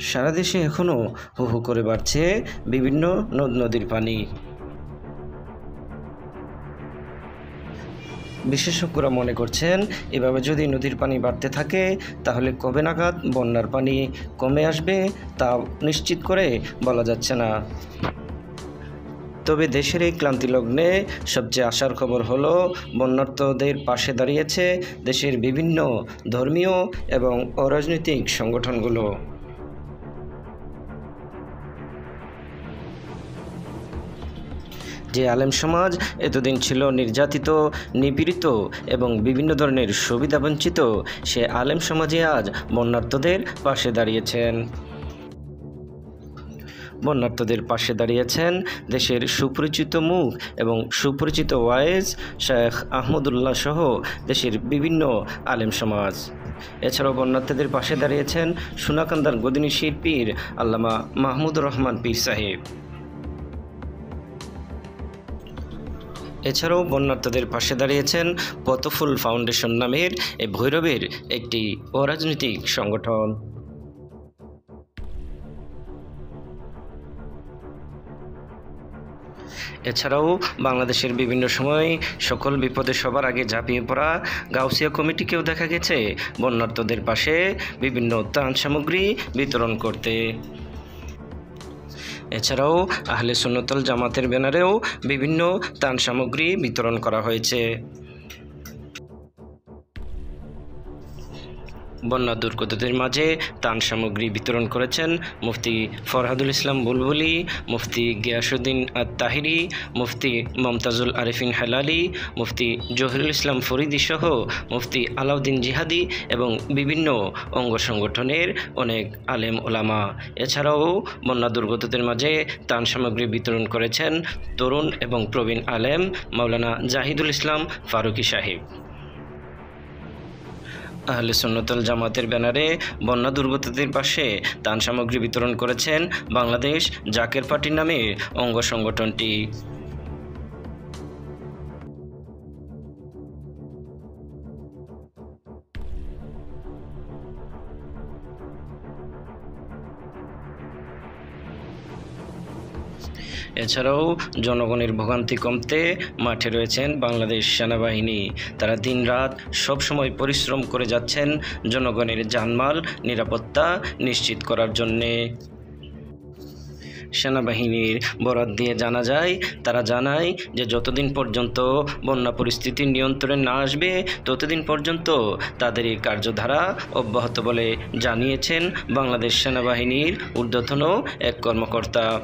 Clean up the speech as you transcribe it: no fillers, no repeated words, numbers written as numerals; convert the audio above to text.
সারা দেশে এখনও হু হু করে বাড়ছে বিভিন্ন নদ নদীর পানি। বিশেষজ্ঞরা মনে করছেন, এভাবে যদি নদীর পানি বাড়তে থাকে তাহলে কবে নাগাদ বন্যার পানি কমে আসবে তা নিশ্চিত করে বলা যাচ্ছে না। তবে দেশের এই ক্লান্তি লগ্নে সবচেয়ে আশার খবর হলো, বন্যার্তদের পাশে দাঁড়িয়েছে দেশের বিভিন্ন ধর্মীয় এবং অরাজনৈতিক সংগঠনগুলো। যে আলেম সমাজ এতদিন ছিল নির্যাতিত, নিপীড়িত এবং বিভিন্ন ধরনের সুবিধা বঞ্চিত, সে আলেম সমাজে আজ বন্যার্তদের পাশে দাঁড়িয়েছেন। বন্যার্তদের পাশে দাঁড়িয়েছেন দেশের সুপরিচিত মুখ এবং সুপরিচিত ওয়াইজ শেখ আহমদুল্লাহ সহ দেশের বিভিন্ন আলেম সমাজ। এছাড়াও বন্যার্তদের পাশে দাঁড়িয়েছেন সোনাকান্দার গদিনীশীর পীর আল্লামা মাহমুদুর রহমান পীর সাহেব। এছাড়াও বন্যার্তদের পাশে দাঁড়িয়েছেন পথফুল ফাউন্ডেশন নামের এই ভৈরবের একটি অরাজনৈতিক সংগঠন। এছাড়াও বাংলাদেশের বিভিন্ন সময় সকল বিপদে সবার আগে ঝাঁপিয়ে পড়া গাউসিয়া কমিটিকেও দেখা গেছে বন্যার্তদের পাশে বিভিন্ন ত্রাণ সামগ্রী বিতরণ করতে। এছাড়াও আহলে সুন্নাতুল জামাতের ব্যানারেও বিভিন্ন ত্রাণ সামগ্রী বিতরণ করা হয়েছে। বন্যা দুর্গতদের মাঝে ত্রাণ সামগ্রী বিতরণ করেছেন মুফতি ফরহাদুল ইসলাম বুলবুলি, মুফতি গিয়াসউদ্দিন আত-তাহিরি, মুফতি মমতাজুল আরিফিন হেলালি, মুফতি জহিরুল ইসলাম ফরিদি সহ মুফতি আলাউদ্দিন জিহাদি এবং বিভিন্ন অঙ্গ সংগঠনের অনেক আলেম ওলামা। এছাড়াও বন্যা দুর্গতদের মাঝে ত্রাণ সামগ্রী বিতরণ করেছেন তরুণ এবং প্রবীণ আলেম মাওলানা জাহিদুল ইসলাম ফারুকি সাহেব। আহলে সুন্নাতুল জামাতের ব্যানারে বন্যা দুর্গতদের পাশে ত্রাণ সামগ্রী বিতরণ করেছেন বাংলাদেশ জাকের পার্টি নামের অঙ্গ সংগঠনটি। এছাড়াও জনগণের ভোগান্তি কমতে মাঠে রয়েছেন বাংলাদেশ সেনাবাহিনী। তারা দিনরাত সবসময় পরিশ্রম করে যাচ্ছেন জনগণের জানমাল নিরাপত্তা নিশ্চিত করার জন্যে। সেনাবাহিনীর বরাত দিয়ে জানা যায়, তারা জানায় যে যতদিন পর্যন্ত বন্যা পরিস্থিতি নিয়ন্ত্রণে না আসবে ততদিন পর্যন্ত তাদের এই কার্যধারা অব্যাহত বলে জানিয়েছেন বাংলাদেশ সেনাবাহিনীর ঊর্ধ্বতন এক কর্মকর্তা।